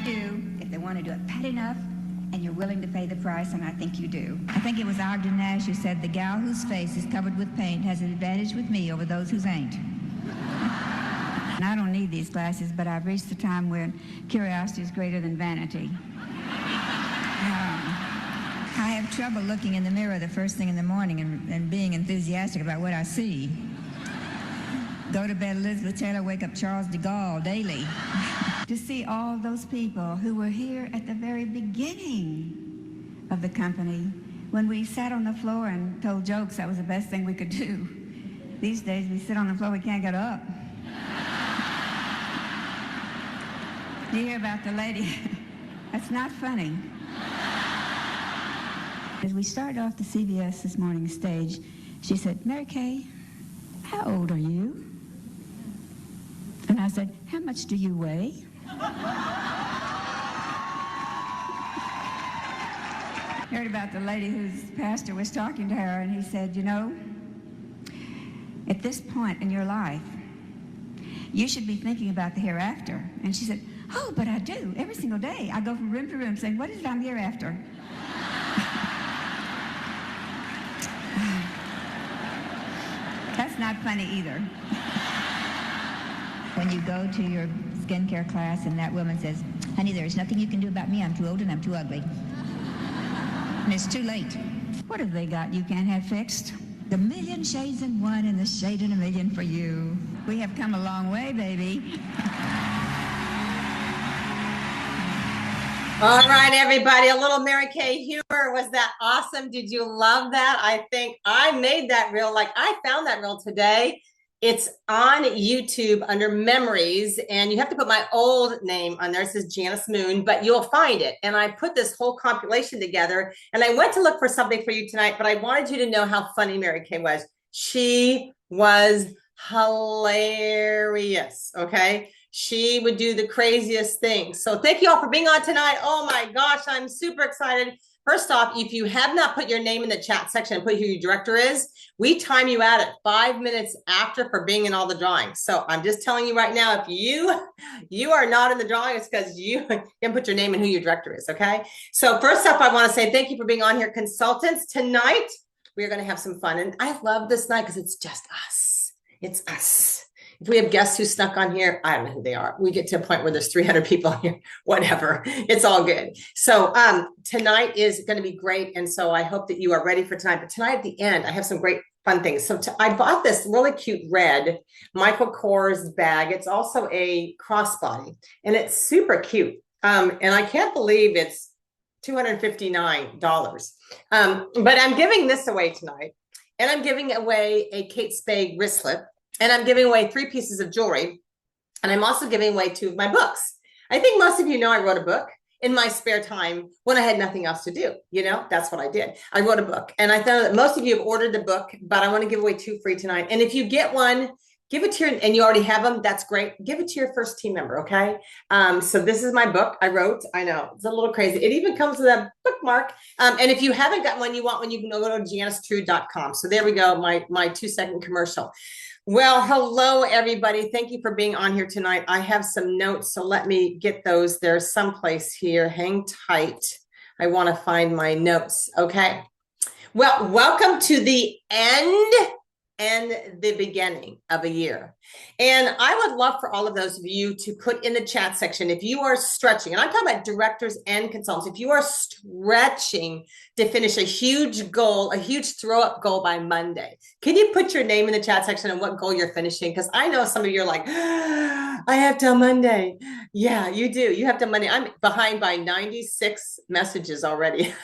do, if they want to do it pat enough, and you're willing to pay the price, and I think you do. I think it was Ogden Nash who said, the gal whose face is covered with paint has an advantage with me over those whose ain't. And I don't need these glasses, but I've reached the time where curiosity is greater than vanity. I have trouble looking in the mirror the first thing in the morning and being enthusiastic about what I see. Go to bed Elizabeth Taylor, wake up Charles de Gaulle daily. To see all those people who were here at the very beginning of the company, when we sat on the floor and told jokes, that was the best thing we could do. These days, we sit on the floor, we can't get up. You hear about the lady? That's not funny. As we started off the CBS this morning stage, she said, Mary Kay, how old are you? And I said, how much do you weigh? Heard about the lady whose pastor was talking to her, and he said, you know, at this point in your life, you should be thinking about the hereafter. And she said, oh, but I do. Every single day, I go from room to room saying, what is it I'm here after? That's not funny either. When you go to your skincare class and that woman says, honey, there's nothing you can do about me. I'm too old and I'm too ugly. And it's too late. What have they got you can't have fixed? The million shades in one and the shade in a million for you. We have come a long way, baby. All right, everybody, a little Mary Kay humor. Was that awesome? Did you love that? I think I made that reel. Like, I found that reel today. It's on YouTube under memories, and you have to put my old name on there. It says Janice Moon, but you'll find it. And I put this whole compilation together, and I went to look for something for you tonight, but I wanted you to know how funny Mary Kay was. She was hilarious, okay? She would do the craziest things. So thank you all for being on tonight. Oh my gosh, I'm super excited. First off, if you have not put your name in the chat section and put who your director is, we time you out at 5 minutes after for being in all the drawings. So I'm just telling you right now, if you are not in the drawing, it's because you didn't put your name and who your director is, okay? So first up, I want to say thank you for being on here, consultants. Tonight, we're going to have some fun. And I love this night because it's just us. It's us. If we have guests who snuck on here, I don't know who they are. We get to a point where there's 300 people here, whatever. It's all good. So tonight is going to be great. And so I hope that you are ready for tonight. But tonight at the end, I have some great fun things. So I bought this really cute red Michael Kors bag. It's also a crossbody, and it's super cute. And I can't believe it's $259. But I'm giving this away tonight. And I'm giving away a Kate Spade wristlet. And I'm giving away 3 pieces of jewelry. And I'm also giving away 2 of my books. I think most of you know I wrote a book in my spare time when I had nothing else to do. You know, that's what I did. I wrote a book. And I thought that most of you have ordered the book, but I want to give away 2 free tonight. And if you get one, give it to your, and you already have them, that's great. Give it to your first team member, okay? So this is my book I wrote. I know, it's a little crazy. It even comes with a bookmark. And if you haven't got one you want one, you can go to janistrudecom. So there we go, my 2-second commercial. Well, hello, everybody. Thank you for being on here tonight. I have some notes, so let me get those. There's someplace here. Hang tight. I want to find my notes. Okay. Well, welcome to the end and the beginning of a year. And I would love for all of those of you to put in the chat section, if you are stretching, and I'm talking about directors and consultants, if you are stretching to finish a huge goal, a huge throw up goal by Monday, can you put your name in the chat section and what goal you're finishing? Because I know some of you are like, I have till Monday. Yeah, you do. You have till Monday. I'm behind by 96 messages already.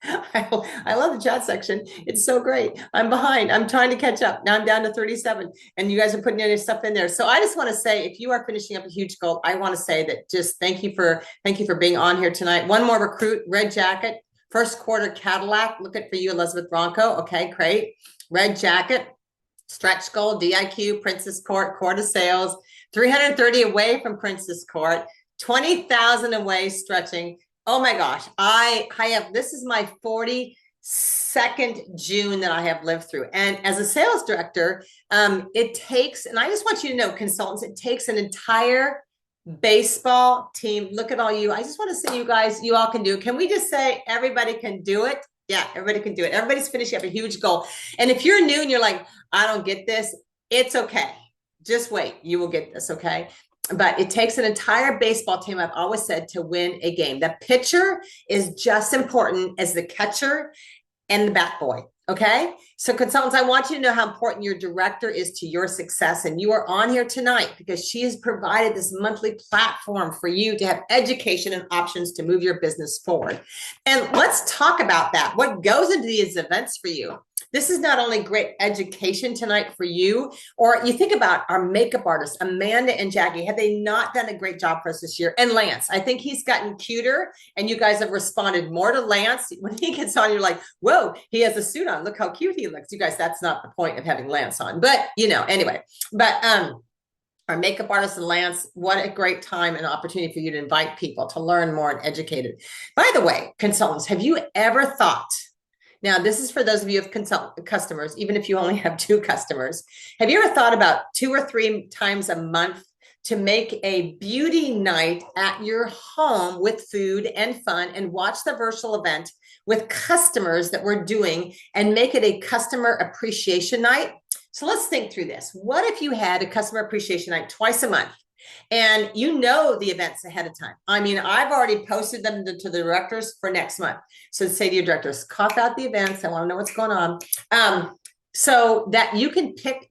I love the chat section. It's so great. I'm behind. I'm trying to catch up. Now I'm down to 37 and you guys are putting your stuff in there. So I just want to say, if you are finishing up a huge goal, I want to say that just thank you for being on here tonight. One more recruit, red jacket, first quarter Cadillac. Looking for you, Elizabeth Bronco. Okay, great. Red jacket, stretch goal, DIQ, Princess Court, Court of Sales, 330 away from Princess Court, 20,000 away stretching. Oh my gosh, I have, this is my 42nd June that I have lived through. And as a sales director, it takes, and I just want you to know, consultants, it takes an entire baseball team. Look at all you. I just want to say, you guys, you all can do it. Can we just say everybody can do it? Yeah, everybody can do it. Everybody's finishing up a huge goal. And if you're new and you're like, I don't get this, it's okay. Just wait. You will get this, okay? But it takes an entire baseball team, I've always said, to win a game. The pitcher is just important as the catcher and the bat boy. Okay. So consultants, I want you to know how important your director is to your success. And you are on here tonight because she has provided this monthly platform for you to have education and options to move your business forward. And let's talk about that. What goes into these events for you? This is not only great education tonight for you, or you think about our makeup artists, Amanda and Jackie, have they not done a great job for us this year? And Lance, I think he's gotten cuter and you guys have responded more to Lance. When he gets on, you're like, whoa, he has a suit on. Look how cute he looks. You guys, that's not the point of having Lance on, but anyway, but, our makeup artist and Lance, what a great time and opportunity for you to invite people to learn more and educate it. By the way, consultants, have you ever thought, now, this is for those of you who have customers, even if you only have 2 customers. Have you ever thought about 2 or 3 times a month to make a beauty night at your home with food and fun and watch the virtual event with customers that we're doing and make it a customer appreciation night? So let's think through this. What if you had a customer appreciation night twice a month? And you know the events ahead of time. I mean, I've already posted them to the directors for next month. So say to your directors, cough out the events. I want to know what's going on. So that you can pick,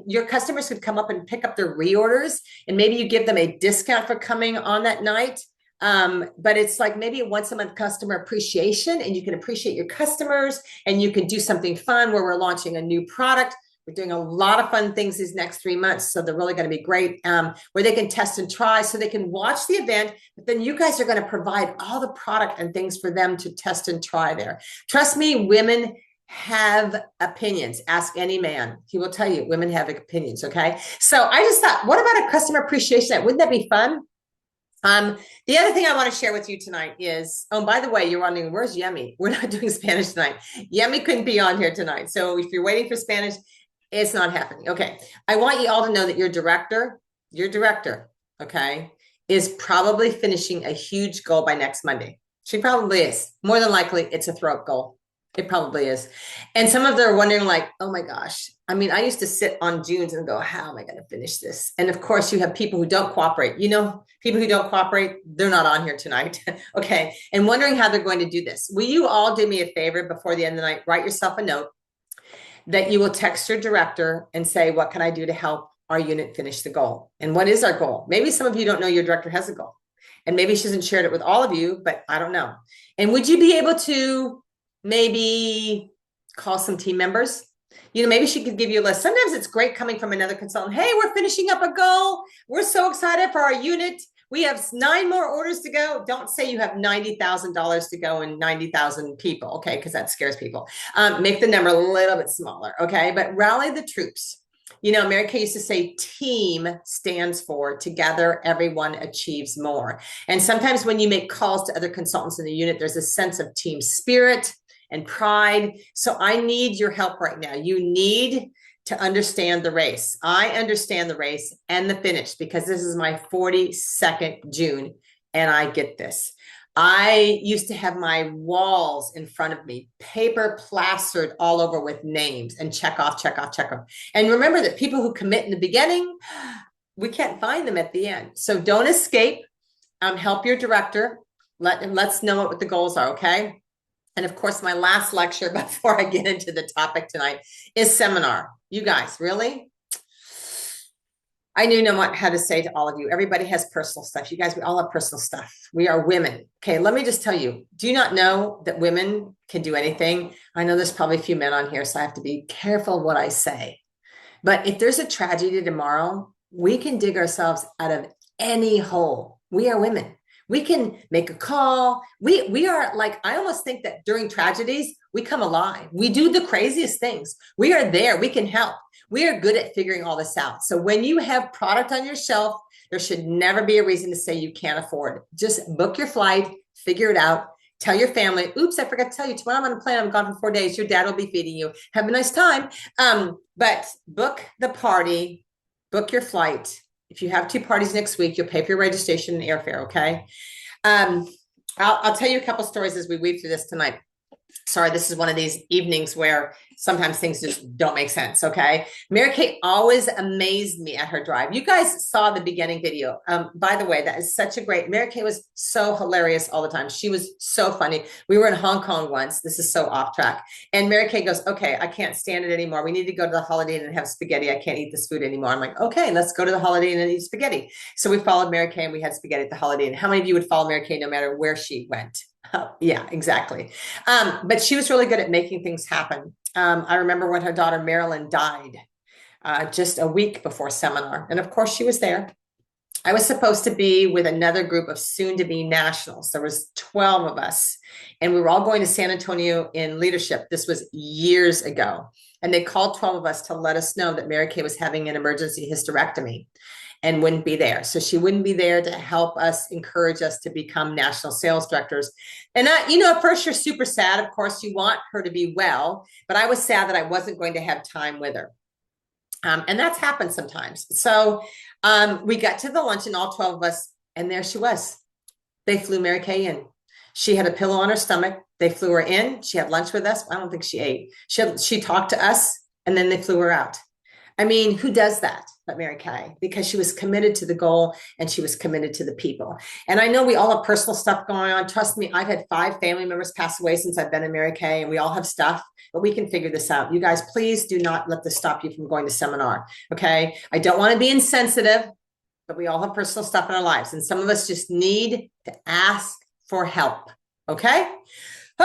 your customers could come up and pick up their reorders, and maybe you give them a discount for coming on that night. But it's like maybe a once a month customer appreciation, and you can appreciate your customers, and you can do something fun where we're launching a new product. We're doing a lot of fun things these next 3 months. So they're really going to be great, where they can test and try, so they can watch the event, but then you guys are going to provide all the product and things for them to test and try there. Trust me, women have opinions. Ask any man. He will tell you women have opinions. Okay. So I just thought, what about a customer appreciation night? Wouldn't that be fun? The other thing I want to share with you tonight is, oh, by the way, you're wondering, where's Yemi? We're not doing Spanish tonight. Yemi couldn't be on here tonight. So if you're waiting for Spanish, it's not happening. Okay. I want you all to know that your director, okay, is probably finishing a huge goal by next Monday. She probably is. More than likely, it's a throat goal. It probably is. And some of them are wondering like, oh my gosh. I mean, I used to sit on June's and go, how am I going to finish this? And of course, you have people who don't cooperate. People who don't cooperate, they're not on here tonight. Okay. And wondering how they're going to do this. Will you all do me a favor before the end of the night? Write yourself a note that you will text your director and say, what can I do to help our unit finish the goal? And what is our goal? Maybe some of you don't know your director has a goal, and maybe she hasn't shared it with all of you, but I don't know. And would you be able to maybe call some team members? Maybe she could give you a list. Sometimes it's great coming from another consultant. Hey, we're finishing up a goal. We're so excited for our unit. We have 9 more orders to go. Don't say you have $90,000 to go and 90,000 people, okay? Because that scares people. Make the number a little bit smaller, okay? But rally the troops. Mary Kay used to say team stands for together, everyone achieves more. And sometimes when you make calls to other consultants in the unit, there's a sense of team spirit and pride. So I need your help right now. You need to understand the race. I understand the race and the finish because this is my 42nd June and I get this. I used to have my walls in front of me, paper plastered all over with names and check off. And remember that people who commit in the beginning, we can't find them at the end. So don't escape. Help your director. Let's know what the goals are, okay? And of course, my last lecture before I get into the topic tonight is seminar. You guys, really? I knew know what how to say to all of you. Everybody has personal stuff. You guys, we all have personal stuff. We are women. Okay, let me just tell you, do you not know that women can do anything? I know there's probably a few men on here, so I have to be careful what I say. But if there's a tragedy tomorrow, we can dig ourselves out of any hole. We are women. We can make a call. We are like, I almost think that during tragedies, we come alive. We do the craziest things. We are there. We can help. We are good at figuring all this out. So when you have product on your shelf, there should never be a reason to say you can't afford it. Just book your flight, figure it out. Tell your family, oops, I forgot to tell you, tomorrow I'm on a plane. I'm gone for 4 days. Your dad will be feeding you. Have a nice time. But book the party, book your flight, If you have 2 parties next week, you'll pay for your registration and airfare. Okay. I'll tell you a couple stories as we weave through this tonight. Sorry, this is one of these evenings where sometimes things just don't make sense. Okay. Mary Kay always amazed me at her drive. You guys saw the beginning video. By the way, that is such a great, Mary Kay was so hilarious all the time. She was so funny. We were in Hong Kong once. This is so off track. And Mary Kay goes, okay, I can't stand it anymore. We need to go to the Holiday Inn and have spaghetti. I can't eat this food anymore. I'm like, okay, let's go to the Holiday Inn and eat spaghetti. So we followed Mary Kay and we had spaghetti at the Holiday Inn. How many of you would follow Mary Kay no matter where she went? Oh, yeah, exactly. But she was really good at making things happen. I remember when her daughter Marilyn died just a week before seminar. And of course she was there. I was supposed to be with another group of soon-to-be nationals. There was 12 of us, and we were all going to San Antonio in leadership. This was years ago. And they called 12 of us to let us know that Mary Kay was having an emergency hysterectomy and wouldn't be there. So she wouldn't be there to help us, encourage us to become national sales directors. And at first you're super sad. Of course, you want her to be well, but I was sad that I wasn't going to have time with her. And that's happened sometimes. So we got to the luncheon, all 12 of us, and there she was. They flew Mary Kay in. She had a pillow on her stomach. They flew her in. She had lunch with us. I don't think she ate. She talked to us, and then they flew her out. I mean, who does that but Mary Kay? Because she was committed to the goal and she was committed to the people. And I know we all have personal stuff going on. Trust me, I've had 5 family members pass away since I've been in Mary Kay, and we all have stuff, but we can figure this out. You guys, please do not let this stop you from going to seminar. Okay. I don't want to be insensitive, but we all have personal stuff in our lives. And some of us just need to ask for help. Okay.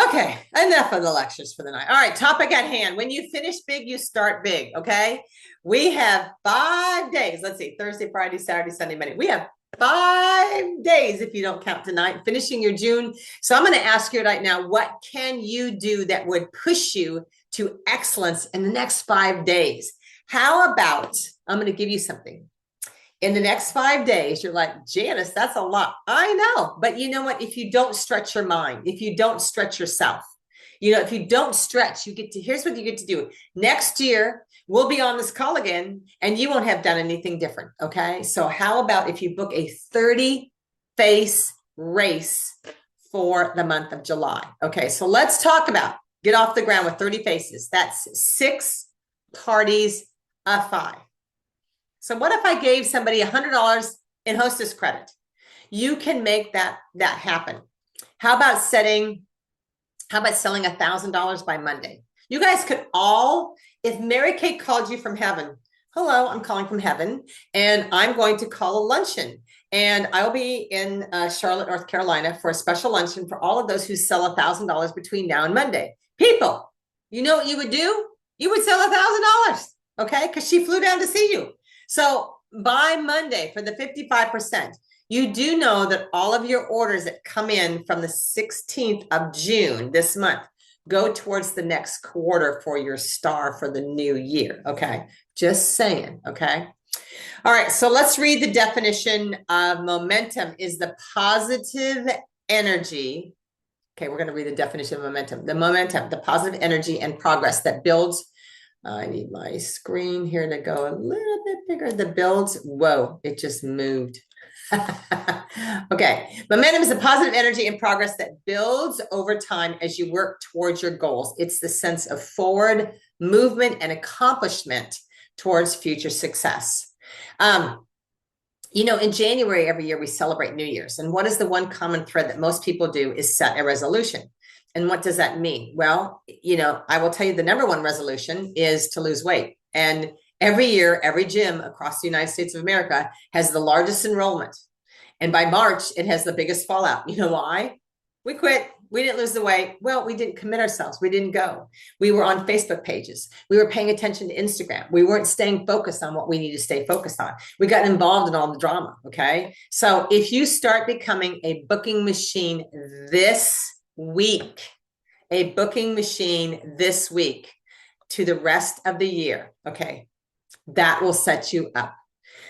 Okay, enough of the lectures for the night. All right, topic at hand. When you finish big, you start big, okay? We have 5 days. Let's see, Thursday, Friday, Saturday, Sunday, Monday. We have 5 days, if you don't count tonight, finishing your June. So I'm going to ask you right now, what can you do that would push you to excellence in the next 5 days? How about, I'm going to give you something. In the next 5 days, you're like, Janice, that's a lot. I know. But you know what? If you don't stretch your mind, if you don't stretch yourself, if you don't stretch, here's what you get to do. Next year, we'll be on this call again and you won't have done anything different. Okay. So how about if you book a 30-face race for the month of July? Okay. So let's talk about get off the ground with 30 faces. That's 6 parties of 5. So what if I gave somebody $100 in hostess credit? You can make that happen. How about selling $1,000 by Monday? You guys could all, if Mary Kay called you from heaven, hello, I'm calling from heaven, and I'm going to call a luncheon. And I'll be in Charlotte, North Carolina for a special luncheon for all of those who sell $1,000 between now and Monday. People, you know what you would do? You would sell $1,000, okay? Because she flew down to see you. So by Monday, for the 55%, you do know that all of your orders that come in from the 16th of June this month go towards the next quarter for your star for the new year. Okay. Just saying. Okay. All right. So let's read the definition of momentum is the positive energy. Okay. We're going to read the definition of momentum. The positive energy and progress that builds. I need my screen here to go a little bit bigger. The builds, whoa, it just moved. Okay. Momentum is a positive energy and progress that builds over time as you work towards your goals. It's the sense of forward movement and accomplishment towards future success. In January every year, we celebrate New Year's. And what is the one common thread that most people do is set a resolution. And what does that mean? Well, I will tell you the number one resolution is to lose weight. And every year, every gym across the United States of America has the largest enrollment. And by March, it has the biggest fallout. You know why? We quit. We didn't lose the weight. Well, we didn't commit ourselves. We didn't go. We were on Facebook pages. We were paying attention to Instagram. We weren't staying focused on what we need to stay focused on. We got involved in all the drama. Okay. So if you start becoming a booking machine this week to the rest of the year, okay, that will set you up.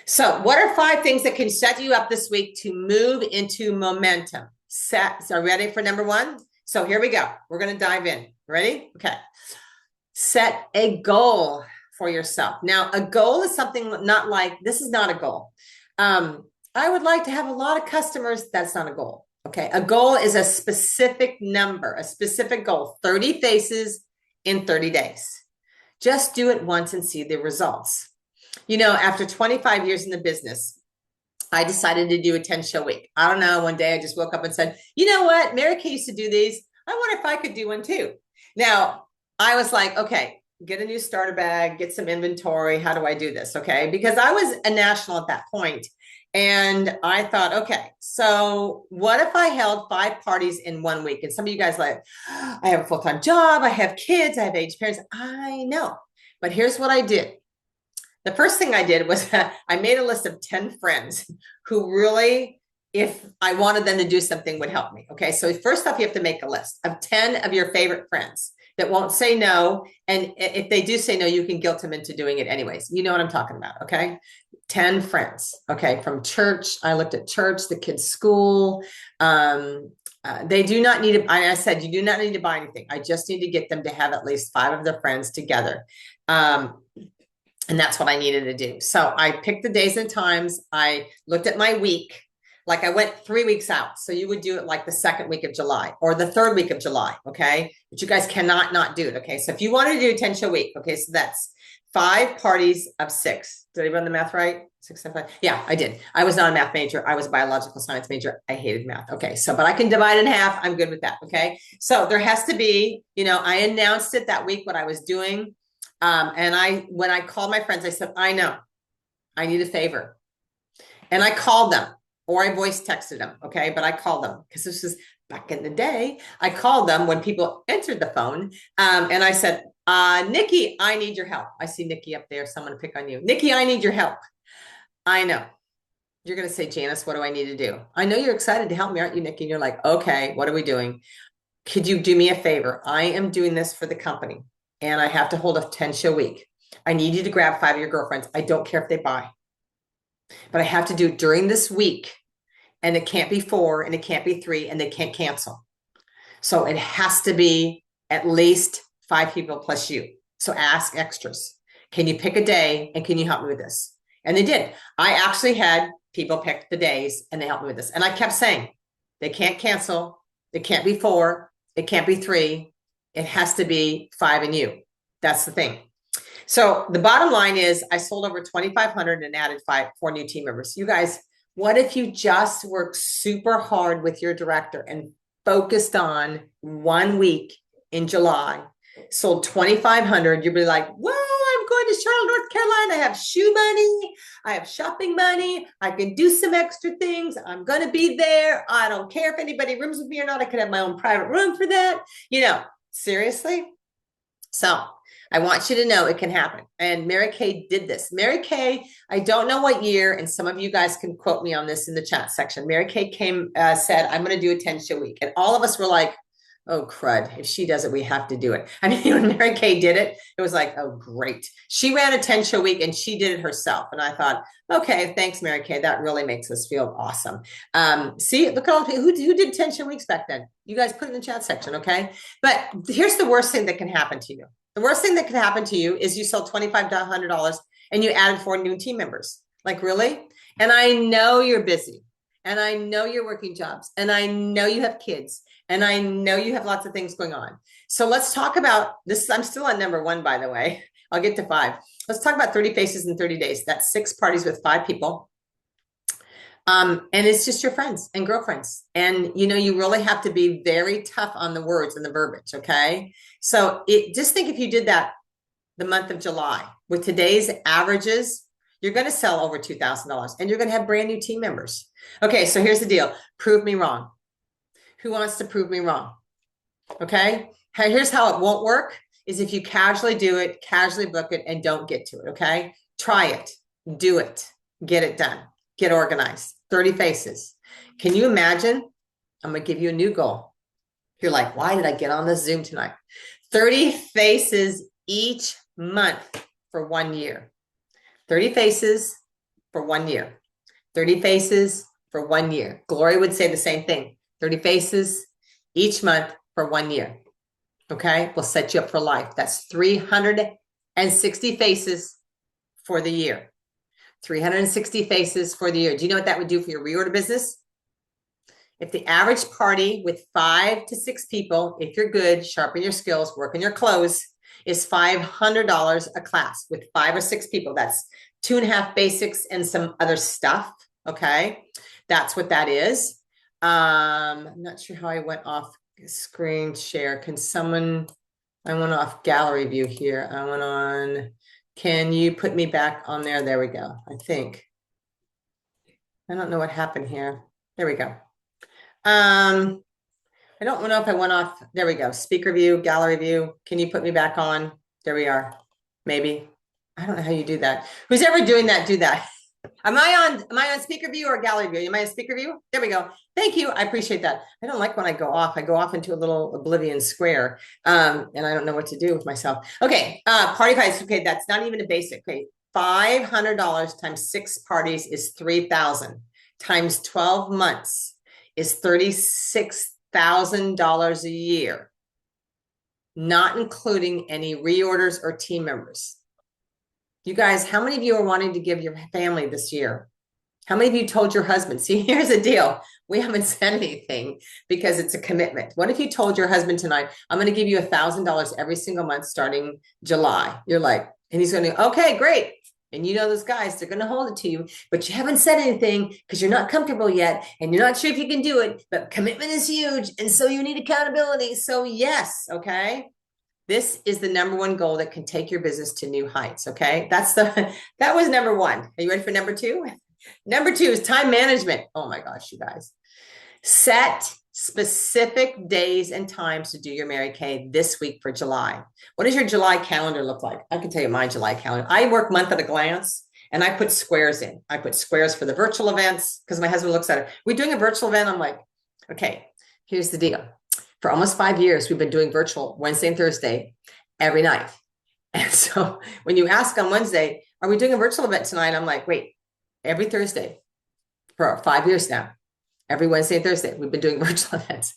So what are 5 things that can set you up this week to move into momentum? So ready for number 1? So here we go. We're going to dive in. Ready? Okay. Set a goal for yourself. Now, a goal is something this is not a goal. I would like to have a lot of customers. That's not a goal. Okay. A goal is a specific number, a specific goal, 30 faces in 30 days. Just do it once and see the results. You know, after 25 years in the business, I decided to do a 10-show week. I don't know. One day I just woke up and said, you know what? Mary Kay used to do these. I wonder if I could do one too. Now, I was like, okay, get a new starter bag, get some inventory. How do I do this? Okay. Because I was a national at that point. And I thought, okay, so what if I held 5 parties in 1 week? And some of you guys like, I have a full-time job. I have kids. I have aged parents. I know. But here's what I did. The first thing I did was I made a list of 10 friends who really, if I wanted them to do something, would help me. Okay. So first off, you have to make a list of 10 of your favorite friends that won't say no. And if they do say no, you can guilt them into doing it anyways. You know what I'm talking about. Okay. 10 friends. Okay. From church. I looked at church, the kids' school. They do not need to, I said, you do not need to buy anything. I just need to get them to have at least 5 of their friends together. And that's what I needed to do. So I picked the days and times. I looked at my week. Like I went 3 weeks out. So you would do it like the 2nd week of July or the 3rd week of July. Okay. But you guys cannot not do it. Okay. So if you wanted to do a 10-show week, okay. So that's 5 parties of 6. Did I run the math right? 6, 7, 5. Yeah, I did. I was not a math major. I was a biological science major. I hated math. Okay. So, but I can divide in half. I'm good with that. Okay. So there has to be, you know, I announced it that week, what I was doing. And when I called my friends, I said, I know I need a favor. And I called them or I voice texted them. Okay. But I called them because this was back in the day. I called them when people answered the phone. And I said, Nikki, I need your help. I see Nikki up there. Someone to pick on you. Nikki, I need your help. I know. You're going to say, Janice, what do I need to do? I know you're excited to help me, aren't you, Nikki? And you're like, okay, what are we doing? Could you do me a favor? I am doing this for the company. And I have to hold a 10-show week. I need you to grab 5 of your girlfriends. I don't care if they buy, but I have to do it during this week. And it can't be 4 and it can't be 3 and they can't cancel. So it has to be at least 5 people plus you. So ask extras. Can you pick a day and can you help me with this? And they did. I actually had people pick the days and they helped me with this. And I kept saying, they can't cancel. It can't be 4. It can't be 3. It has to be 5 and you. That's the thing. So the bottom line is I sold over 2,500 and added 4 new team members. You guys, what if you just worked super hard with your director and focused on 1 week in July, sold 2,500, you'd be like, well, I'm going to Charlotte, North Carolina. I have shoe money. I have shopping money. I can do some extra things. I'm going to be there. I don't care if anybody rooms with me or not. I could have my own private room for that. You know, seriously. So I want you to know it can happen. And Mary Kay did this. Mary Kay, I don't know what year, and some of you guys can quote me on this in the chat section. Mary Kay said, I'm going to do a 10-show week. And all of us were like, oh, crud. If she does it, we have to do it. I mean, when Mary Kay did it, it was like, oh, great. She ran a 10-show week and she did it herself. And I thought, okay, thanks, Mary Kay. That really makes us feel awesome. See, look at all the people who did 10-show weeks back then. You guys put it in the chat section, okay? But here's the worst thing that can happen to you. The worst thing that can happen to you is you sold $2,500 and you added 4 new team members. Like, really? And I know you're busy. And I know you're working jobs. And I know you have kids. And I know you have lots of things going on. So let's talk about this. I'm still on number 1, by the way. I'll get to 5. Let's talk about 30 faces in 30 days. That's 6 parties with 5 people. And it's just your friends and girlfriends. And, you know, you really have to be very tough on the words and the verbiage. Okay. So just think if you did that the month of July with today's averages, you're going to sell over $2,000 and you're going to have brand new team members. Okay. So here's the deal. Prove me wrong. Who wants to prove me wrong? Okay. Here's how it won't work is if you casually do it, casually book it, and don't get to it. Okay. Try it, do it, get it done, get organized. 30 faces. Can you imagine? I'm going to give you a new goal. You're like, why did I get on this Zoom tonight? 30 faces each month for 1 year. 30 faces for 1 year. 30 faces for 1 year. Gloria would say the same thing. 30 faces each month for 1 year. Okay. We'll set you up for life. That's 360 faces for the year. 360 faces for the year. Do you know what that would do for your reorder business? If the average party with 5 to 6 people, if you're good, sharpen your skills, work on your clothes, is $500 a class with 5 or 6 people. That's 2.5 basics and some other stuff. Okay. That's what that is. I'm not sure how I went off screen share. Can someone, I went off gallery view here. I went on, can you put me back on there? There we go. I think. I don't know what happened here. There we go. I don't know if I went off. There we go. Speaker view, gallery view. Can you put me back on? There we are. Maybe. I don't know how you do that. Who's ever doing that, do that. Am I on speaker view or gallery view? Am I on speaker view? There we go. Thank you. I appreciate that. I don't like when I go off. I go off into a little oblivion square. And I don't know what to do with myself. Okay. Party price. Okay. That's not even a basic. Okay. $500 times 6 parties is $3,000 times 12 months is $36,000 a year, not including any reorders or team members. You guys, how many of you are wanting to give your family this year? How many of you told your husband? See, here's the deal. We haven't said anything because it's a commitment. What if you told your husband tonight, I'm going to give you $1,000 every single month starting July? You're like, and he's going to, okay, great. And you know those guys, they're going to hold it to you, but you haven't said anything because you're not comfortable yet and you're not sure if you can do it, but commitment is huge. And so you need accountability. So yes, okay. This is the number one goal that can take your business to new heights, okay? That was number 1. Are you ready for number 2? Number 2 is time management. Oh my gosh, you guys. Set specific days and times to do your Mary Kay this week for July. What does your July calendar look like? I can tell you my July calendar. I work month at a glance and I put squares in. I put squares for the virtual events because my husband looks at it. We're doing a virtual event. I'm like, okay, here's the deal. For almost 5 years, we've been doing virtual Wednesday and Thursday every night. And so when you ask on Wednesday, are we doing a virtual event tonight? I'm like, wait, every Thursday for 5 years now. Every Wednesday and Thursday, we've been doing virtual events.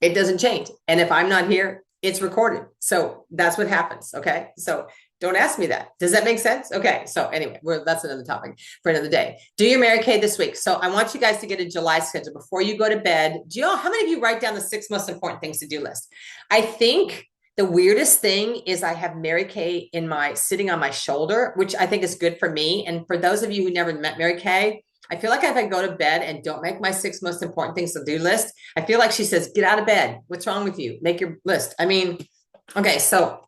It doesn't change. And if I'm not here, it's recorded. So that's what happens. Okay. So don't ask me that. Does that make sense? Okay. So anyway, that's another topic for another day. Do your Mary Kay this week. So I want you guys to get a July schedule before you go to bed. Do you know how many of you write down the 6 most important things to do list? I think the weirdest thing is I have Mary Kay sitting on my shoulder, which I think is good for me. And for those of you who never met Mary Kay, I feel like if I go to bed and don't make my 6 most important things to do list, I feel like she says, get out of bed. What's wrong with you? Make your list. I mean, okay. So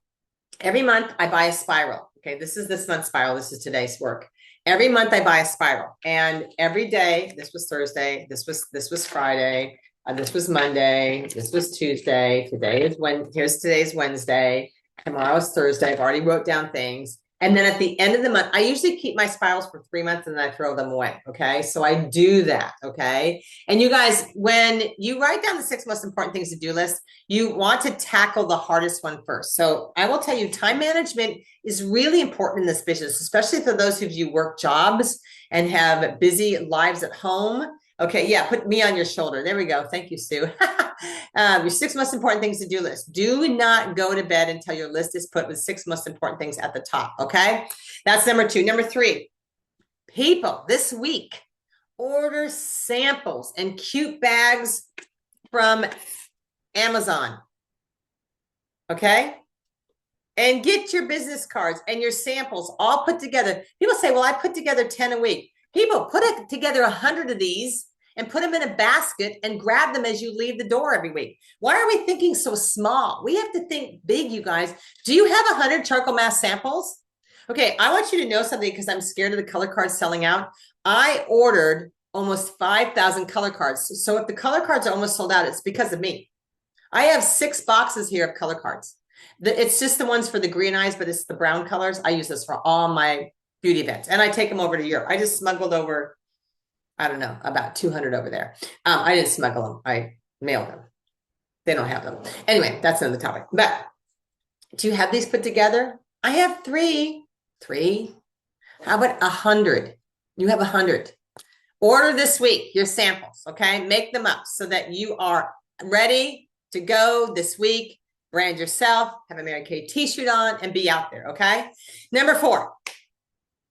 every month I buy a spiral. Okay. This is this month's spiral. This is today's work. Every month I buy a spiral, and every day, this was Thursday. This was Friday. This was Monday. This was Tuesday. Here's today's Wednesday. Tomorrow is Thursday. I've already wrote down things. And then at the end of the month, I usually keep my spirals for 3 months and then I throw them away. Okay. So I do that. Okay. And you guys, when you write down the 6 most important things to do list, you want to tackle the hardest one first. So I will tell you, time management is really important in this business, especially for those of you who work jobs and have busy lives at home. Okay. Yeah. Put me on your shoulder. There we go. Thank you, Sue. Your 6 most important things to do list. Do not go to bed until your list is put with 6 most important things at the top. Okay. That's number 2. Number 3, people this week order samples and cute bags from Amazon. Okay. And get your business cards and your samples all put together. People say, well, I put together 10 a week. People put together 100 of these and put them in a basket and grab them as you leave the door every week. Why are we thinking so small? We have to think big, you guys. Do you have 100 charcoal mask samples? Okay, I want you to know something because I'm scared of the color cards selling out. I ordered almost 5,000 color cards. So if the color cards are almost sold out, it's because of me. I have 6 boxes here of color cards. It's just the ones for the green eyes, but it's the brown colors. I use this for all my beauty events, and I take them over to Europe. I just smuggled over, I don't know, about 200 over there. I didn't smuggle them. I mailed them. They don't have them. Anyway, that's another topic. But do you have these put together? I have 3. How about 100? You have 100. Order this week your samples, okay? Make them up so that you are ready to go this week. Brand yourself, have a Mary Kay t-shirt on, and be out there, okay? Number 4.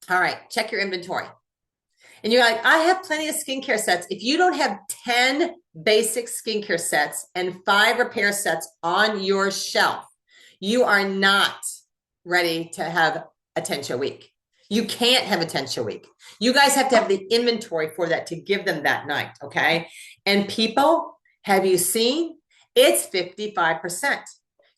All right, check your inventory. And you're like, I have plenty of skincare sets. If you don't have 10 basic skincare sets and 5 repair sets on your shelf, you are not ready to have a 10-show week. You can't have a 10-show week. You guys have to have the inventory for that to give them that night, okay? And people, have you seen? It's 55%.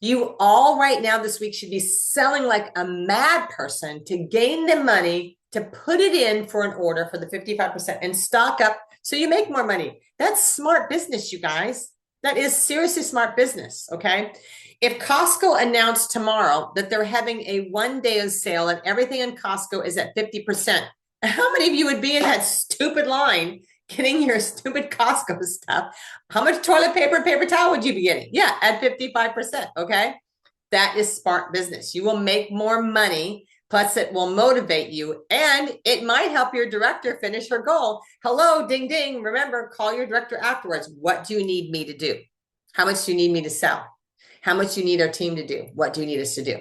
You all right now this week should be selling like a mad person to gain the money to put it in for an order for the 55% and stock up so you make more money. That's smart business, you guys. That is seriously smart business, okay? If Costco announced tomorrow that they're having a 1 day of sale and everything in Costco is at 50%, how many of you would be in that stupid line getting your stupid Costco stuff? How much toilet paper and paper towel would you be getting? Yeah, at 55%, okay? That is smart business. You will make more money. Plus, it will motivate you and it might help your director finish her goal. Hello, ding, ding. Remember, call your director afterwards. What do you need me to do? How much do you need me to sell? How much do you need our team to do? What do you need us to do?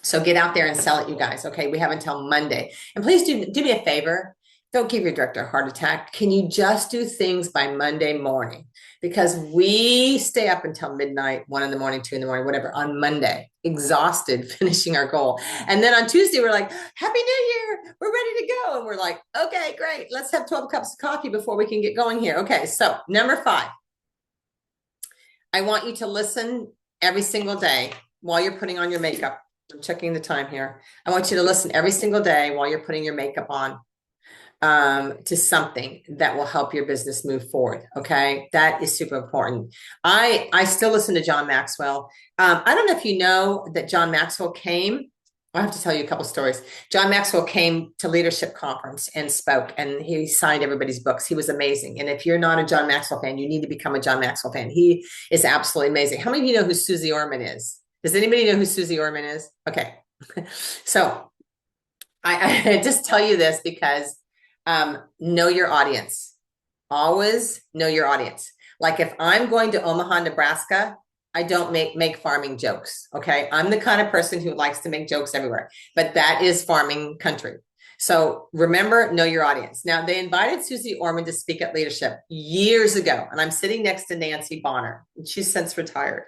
So get out there and sell it, you guys. Okay, we have until Monday. And please do me a favor. Don't give your director a heart attack. Can you just do things by Monday morning? Because we stay up until midnight, 1 in the morning, 2 in the morning, whatever, on Monday, exhausted, finishing our goal. And then on Tuesday, we're like, Happy New Year. We're ready to go. And we're like, okay, great. Let's have 12 cups of coffee before we can get going here. Okay, so number 5, I want you to listen every single day while you're putting on your makeup. I'm checking the time here. I want you to listen every single day while you're putting your makeup on to something that will help your business move forward. Okay. That is super important. I still listen to John Maxwell. I don't know if you know that John Maxwell came. I have to tell you a couple stories. John Maxwell came to Leadership Conference and spoke, and he signed everybody's books. He was amazing. And if you're not a John Maxwell fan, you need to become a John Maxwell fan. He is absolutely amazing. How many of you know who Susie Orman is? Does anybody know who Susie Orman is? Okay. So I just tell you this because know your audience. Always know your audience. Like if I'm going to Omaha, Nebraska, I don't make farming jokes. Okay. I'm the kind of person who likes to make jokes everywhere, but that is farming country. So remember, know your audience. Now they invited Susie Orman to speak at Leadership years ago. And I'm sitting next to Nancy Bonner, and she's since retired.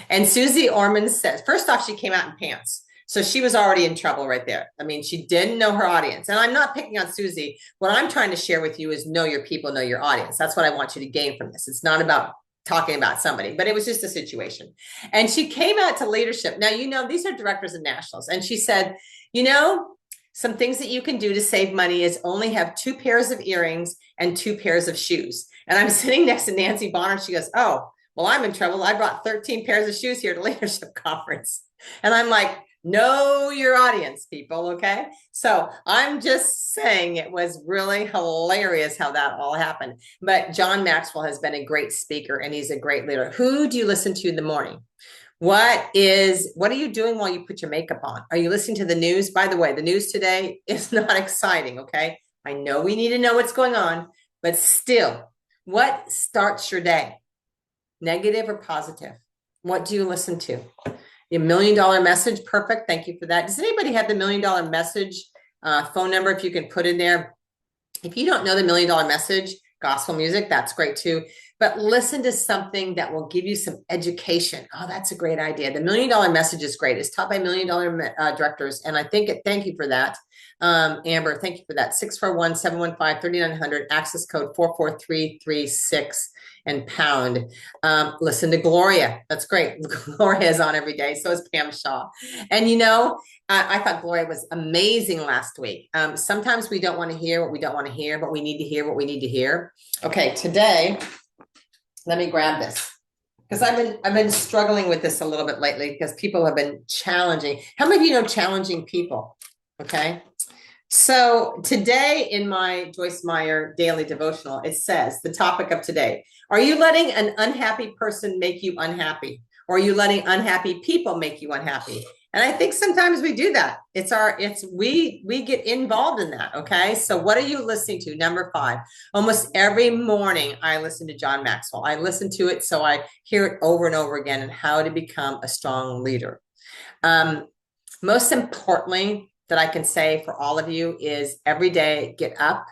And Susie Orman says, first off, she came out in pants. So she was already in trouble right there. I mean, she didn't know her audience. And I'm not picking on Susie. What I'm trying to share with you is know your people, know your audience. That's what I want you to gain from this. It's not about talking about somebody, but it was just a situation. And she came out to Leadership. Now, you know, these are directors and nationals. And she said, you know, some things that you can do to save money is only have 2 pairs of earrings and 2 pairs of shoes. And I'm sitting next to Nancy Bonner. She goes, oh, well, I'm in trouble. I brought 13 pairs of shoes here to Leadership Conference. And I'm like, know your audience, people. Okay. So I'm just saying it was really hilarious how that all happened. But John Maxwell has been a great speaker and he's a great leader. Who do you listen to in the morning? What are you doing while you put your makeup on? Are you listening to the news? By the way, the news today is not exciting. Okay. I know we need to know what's going on, but still, what starts your day? Negative or positive? What do you listen to? The $1 million message. Perfect. Thank you for that. Does anybody have the $1 million message phone number? If you can put in there. If you don't know the $1 million message, gospel music, that's great too. But listen to something that will give you some education. Oh, that's a great idea. The $1 million message is great. It's taught by $1 million directors. And I think thank you for that. Amber, thank you for that. 641-715-3900, access code 44336 and pound. Listen to Gloria. That's great. Gloria is on every day. So is Pam Shaw. And you know, I thought Gloria was amazing last week. Sometimes we don't want to hear what we don't want to hear, but we need to hear what we need to hear. Okay, today, let me grab this because I've been struggling with this a little bit lately because people have been challenging. How many of you know challenging people? Okay. So today in my Joyce Meyer daily devotional, it says the topic of today, are you letting an unhappy person make you unhappy? Or are you letting unhappy people make you unhappy? And I think sometimes we do that. We get involved in that. Okay. So what are you listening to? Number 5, almost every morning I listen to John Maxwell. I listen to it. So I hear it over and over again and how to become a strong leader. Most importantly, that I can say for all of you is every day, get up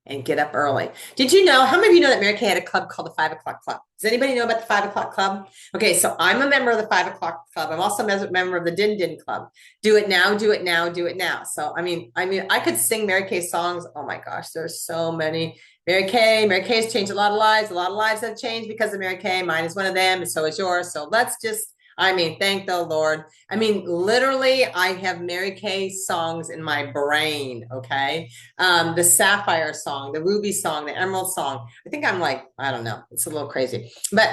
and get up early. Did you know, how many of you know that Mary Kay had a club called the 5 o'clock club? Does anybody know about the 5 o'clock club? Okay, so I'm a member of the 5 o'clock club. I'm also a member of the Din Din club. Do it now, do it now, do it now. So, I mean, I could sing Mary Kay songs. Oh my gosh, there's so many. Mary Kay has changed a lot of lives. A lot of lives have changed because of Mary Kay. Mine is one of them, and so is yours. So let's just, thank the Lord. Literally, I have Mary Kay songs in my brain, okay? The Sapphire song, the Ruby song, the Emerald song. I think I'm like, I don't know. It's a little crazy. But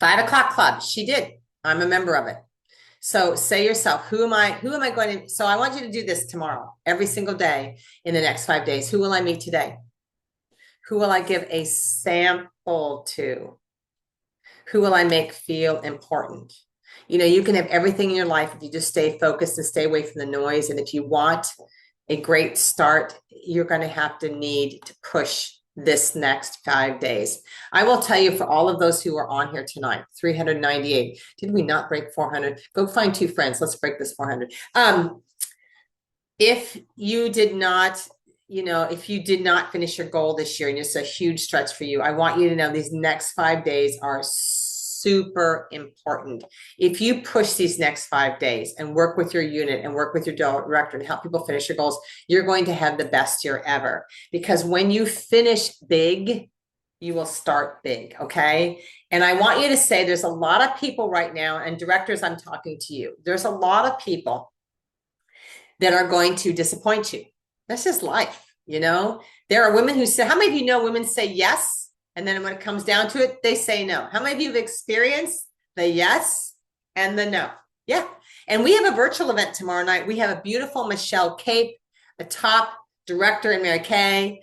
5 o'clock club, she did. I'm a member of it. So say yourself, who am I going to, so I want you to do this tomorrow, every single day in the next 5 days. Who will I meet today? Who will I give a sample to? Who will I make feel important? You know, you can have everything in your life if you just stay focused and stay away from the noise. And if you want a great start, you're going to have to need to push this next 5 days. I will tell you, for all of those who are on here tonight, 398. Did we not break 400? Go find 2 friends. Let's break this 400. If you did not, if you did not finish your goal this year and it's a huge stretch for you, I want you to know these next 5 days are super important. If you push these next 5 days and work with your unit and work with your director and help people finish your goals, you're going to have the best year ever. Because when you finish big, you will start big, okay? And I want you to say, there's a lot of people right now, and directors, I'm talking to you. There's a lot of people that are going to disappoint you. That's just life, There are women who say, how many of you know women say yes? And then when it comes down to it, they say no. How many of you have experienced the yes and the no? Yeah. And we have a virtual event tomorrow night. We have a beautiful Michelle Cape, the top director in Mary Kay.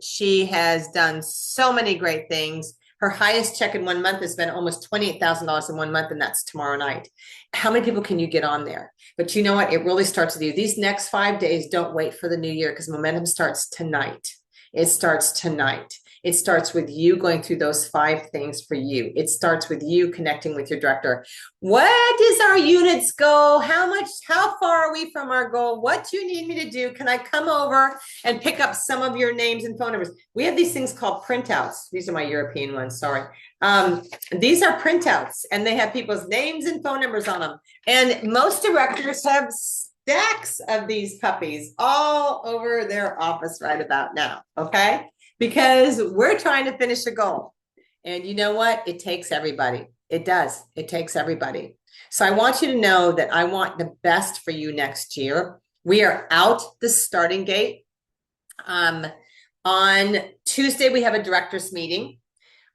She has done so many great things. Her highest check in 1 month has been almost $28,000 in 1 month, and that's tomorrow night. How many people can you get on there? But you know what? It really starts with you. These next 5 days, don't wait for the new year, because momentum starts tonight. It starts tonight. It starts with you going through those 5 things for you. It starts with you connecting with your director. What does our units go? How far are we from our goal? What do you need me to do? Can I come over and pick up some of your names and phone numbers? We have these things called printouts. These are my European ones, sorry. These are printouts, and they have people's names and phone numbers on them. And most directors have stacks of these puppies all over their office right about now, okay? Because we're trying to finish a goal. And you know what? It takes everybody. It does. It takes everybody. So I want you to know that I want the best for you next year. We are out the starting gate. On Tuesday, we have a director's meeting.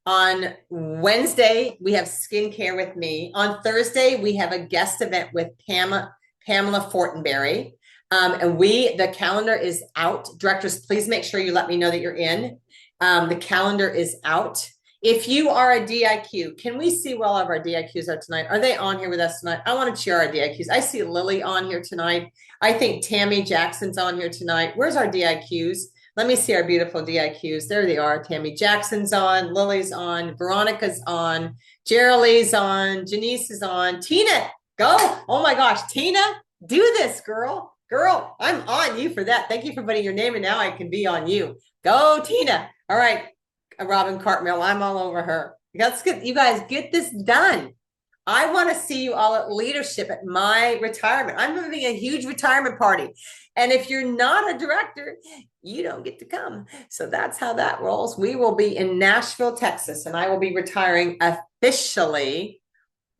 On Wednesday, we have skincare with me. On Thursday, we have a guest event with Pamela Fortenberry. And the calendar is out. Directors, please make sure you let me know that you're in. The calendar is out. If you are a DIQ, can we see where all of our DIQs are tonight? Are they on here with us tonight? I want to cheer our DIQs. I see Lily on here tonight. I think Tammy Jackson's on here tonight. Where's our DIQs? Let me see our beautiful DIQs. There they are. Tammy Jackson's on, Lily's on, Veronica's on, Geraldine's on, Janice is on. Tina, go. Oh my gosh, Tina, do this, girl. Girl, I'm on you for that. Thank you for putting your name, and now I can be on you. Go, Tina. All right, Robin Cartmill, I'm all over her. Let's get, you guys, get this done. I want to see you all at leadership at my retirement. I'm having a huge retirement party. And if you're not a director, you don't get to come. So that's how that rolls. We will be in Nashville, Texas, and I will be retiring officially.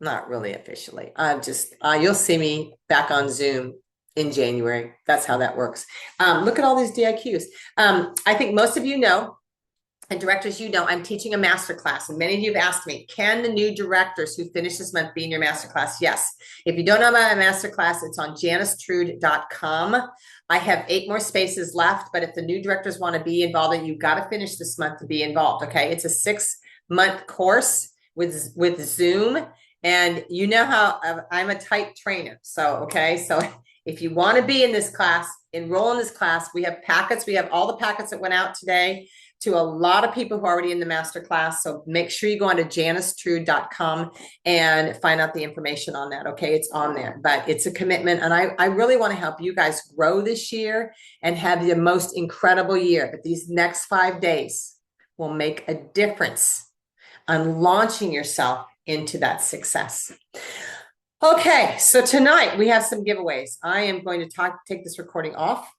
Not really officially. You'll see me back on Zoom in January. That's how that works. Look at all these DIQs. I think most of you know, and directors, I'm teaching a masterclass, and many of you have asked me, can the new directors who finish this month be in your masterclass? Yes. If you don't know about my masterclass, it's on janistrudecom. I have 8 more spaces left, but if the new directors want to be involved, you've got to finish this month to be involved. Okay. It's a 6-month course with Zoom, and you know how I'm a type trainer. So if you want to be in this class, enroll in this class. We have packets. We have all the packets that went out today. to a lot of people who are already in the masterclass. So make sure you go on to janistrudecom and find out the information on that. Okay, it's on there, but it's a commitment. And I really want to help you guys grow this year and have the most incredible year. But these next 5 days will make a difference on launching yourself into that success. Okay, so tonight we have some giveaways. I am going to take this recording off